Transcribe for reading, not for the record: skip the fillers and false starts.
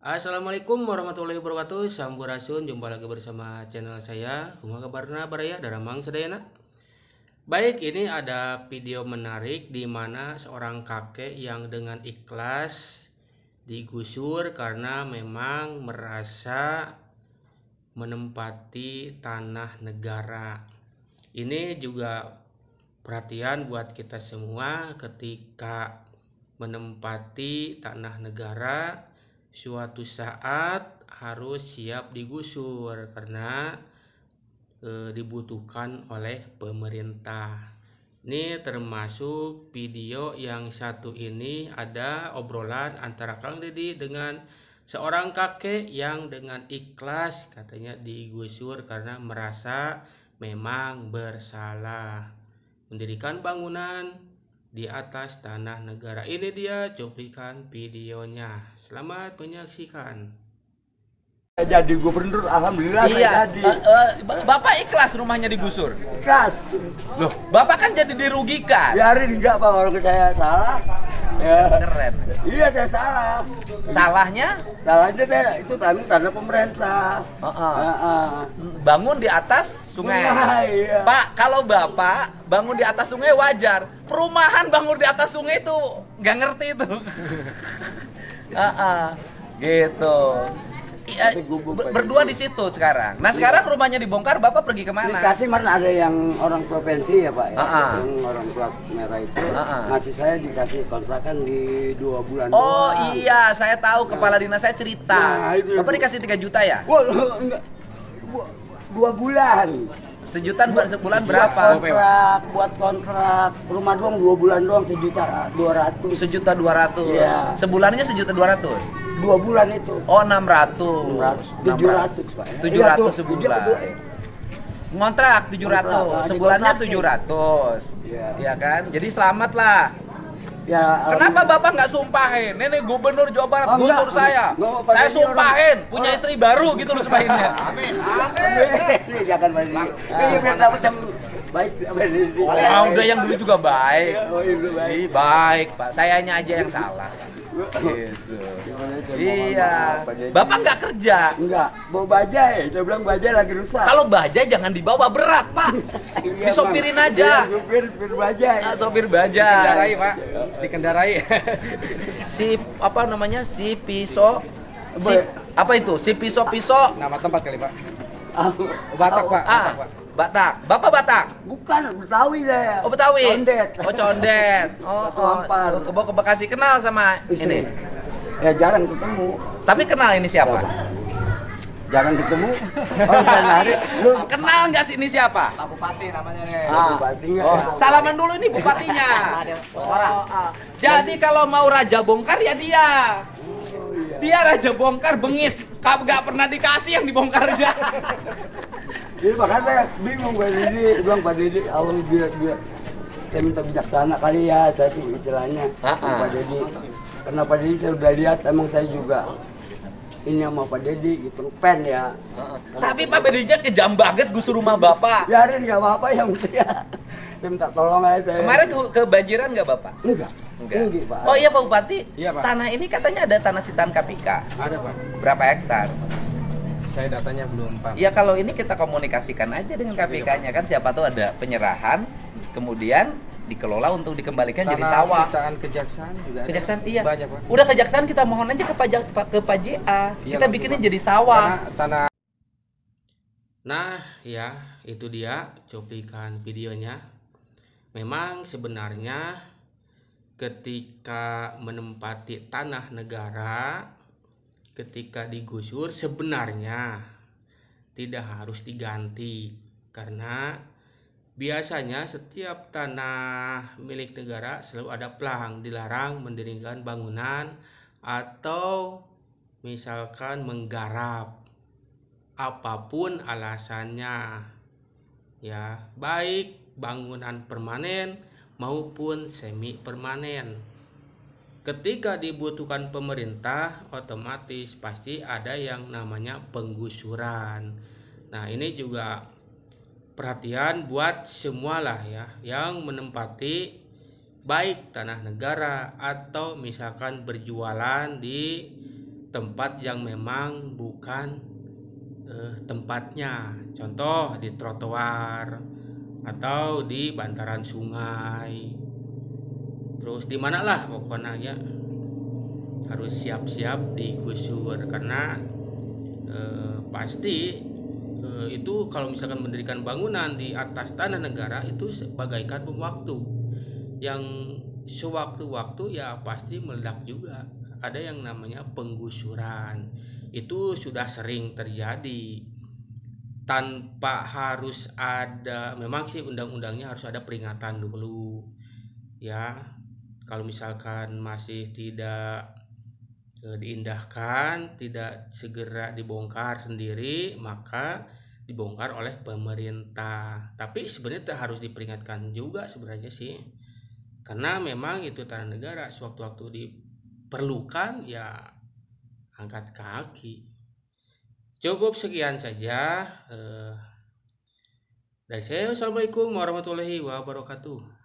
Assalamualaikum warahmatullahi wabarakatuh. Sampurasun, jumpa lagi bersama channel saya. Kumaha kabarna baraya daramang sadayana. Baik, ini ada video menarik di mana seorang kakek yang dengan ikhlas digusur karena memang merasa menempati tanah negara. Ini juga perhatian buat kita semua ketika menempati tanah negara. Suatu saat harus siap digusur karena dibutuhkan oleh pemerintah. Ini termasuk video yang satu ini ada obrolan antara Kang Deddy dengan seorang kakek yang dengan ikhlas katanya digusur karena merasa memang bersalah mendirikan bangunan di atas tanah negara. Ini dia cuplikan videonya. Selamat menyaksikan. Jadi gubernur, alhamdulillah Iya, saya jadi. Bapak ikhlas rumahnya digusur. Ikhlas. Loh, Bapak kan jadi dirugikan. Biarin enggak Pak, kalau saya salah. Ya. Keren. Iya saya salah. Salahnya Salahnya saya itu tanah pemerintah. bangun di atas sungai. Iya. Pak, kalau Bapak bangun di atas sungai wajar. Perumahan bangun di atas sungai itu nggak ngerti itu. Gitu. Iya, berdua di situ sekarang. Nah, sekarang rumahnya dibongkar, Bapak pergi kemana? Dikasih mana ada yang orang provinsi ya Pak ya, yang orang plat merah itu ngasih saya dikasih kontrakan di 2 bulan Oh doang. iya, saya tahu kepala dinas saya cerita. Nah, itu. Bapak dikasih 3 juta ya? Wah, enggak. 2 bulan. Sejuta sebulan Buat berapa? buat kontrak rumah doang 2 bulan doang 1.200.000. 1.200.000. Iya. Sebulannya 1.200.000. 2 bulan itu. Oh 600. 700 Pak. 700 sebulan. Ngontrak 700. Kontrak, Sebulannya dikontrakin. 700. Iya. Iya kan? Jadi selamat lah. Ya. Kenapa Bapak nggak sumpahin? Ini Gubernur Jawa Barat Oh, enggak. gusur saya. Enggak, Pak Saya Deddy sumpahin punya istri baru gitu loh sumpahinnya. Amin. Ini jangan Pak Deddy. Ini biar dapat yang baik Pak Deddy. Oh, udah yang dulu juga baik. Oh, itu baik. Ih, baik, Pak. Sayanya aja yang salah. Gitu. Iya. Bapak nggak kerja. Enggak, bawa bajai. Saya bilang bajai lagi rusak. Kalau bajai jangan dibawa berat, Pak. Iya, Disopirin Bang. aja. Iya, supir bajai. Sopir bajai. Pak, dikendarai. Si apa namanya? Si pisau. Si apa itu? Si pisau-pisau. Nama tempat kali, Pak. Ah, Batak, Pak. Ah, Batak, Pak. Batak. Bapak Batak. bukan Betawi saya. Oh, Betawi. Condet. Oh, Condet. Oh, Batu Ampar. ke Bekasi kenal sama Istri. ini. Ya jarang ketemu. Tapi kenal ini siapa? Jarang ketemu. Oh, saya narik. Lu Kenal nggak sih ini siapa? Pak Bupati namanya nih. Bupati nggak Oh, ya? salaman dulu ini bupatinya. Jadi kalau mau raja bongkar ya dia. Dia raja bongkar bengis. Nggak pernah dikasih yang dibongkarnya. Jadi makanya saya bingung Pak Deddy, bilang Pak Deddy, Allah biar saya minta bijaksana kali ya, saya sih istilahnya. Pak Deddy, karena Pak Deddy saya udah lihat, emang saya juga ini sama Pak Deddy gitu, pen ya. Tapi Pak Bedija kejam banget gusur rumah Bapak. Biarin nggak apa-apa yang penting ya. Saya minta tolong aja saya. Kemarin kebanjiran nggak Bapak? Enggak. Tinggi, Pak. Oh iya Pak Bupati. Iya, Pak. Tanah ini katanya ada tanah sitaan KPK. Ada, Pak. Berapa hektar? Saya datanya belum, Pak. Ya kalau ini kita komunikasikan aja dengan KPK-nya kan, siapa tahu ada penyerahan, kemudian dikelola untuk dikembalikan jadi sawah. Sitaan kejaksaan juga ada. Kejaksaan iya. Banyak, Pak. Udah kejaksaan kita mohon aja ke Pak JA. Iya, Kita langsung, bikinin Pak. jadi sawah. Karena tanah Nah, ya, itu dia cuplikan videonya. Memang sebenarnya ketika menempati tanah negara, ketika digusur sebenarnya tidak harus diganti karena biasanya setiap tanah milik negara selalu ada plang dilarang mendirikan bangunan atau misalkan menggarap apapun alasannya ya, baik bangunan permanen maupun semi permanen. Ketika dibutuhkan pemerintah, otomatis pasti ada yang namanya penggusuran. Nah, ini juga perhatian buat semualah ya yang menempati baik tanah negara atau misalkan berjualan di tempat yang memang bukan tempatnya, contoh di trotoar atau di bantaran sungai, terus di mana lah pokoknya ya harus siap-siap digusur karena pasti itu kalau misalkan mendirikan bangunan di atas tanah negara itu bagaikan bom waktu yang sewaktu-waktu ya pasti meledak juga. Ada yang namanya penggusuran, itu sudah sering terjadi tanpa harus ada, memang sih undang-undangnya harus ada peringatan dulu ya. Kalau misalkan masih tidak diindahkan, tidak segera dibongkar sendiri, maka dibongkar oleh pemerintah. Tapi sebenarnya harus diperingatkan juga sebenarnya sih, karena memang itu tanah negara, sewaktu-waktu diperlukan ya angkat kaki. Cukup sekian saja dari saya. Assalamualaikum warahmatullahi wabarakatuh.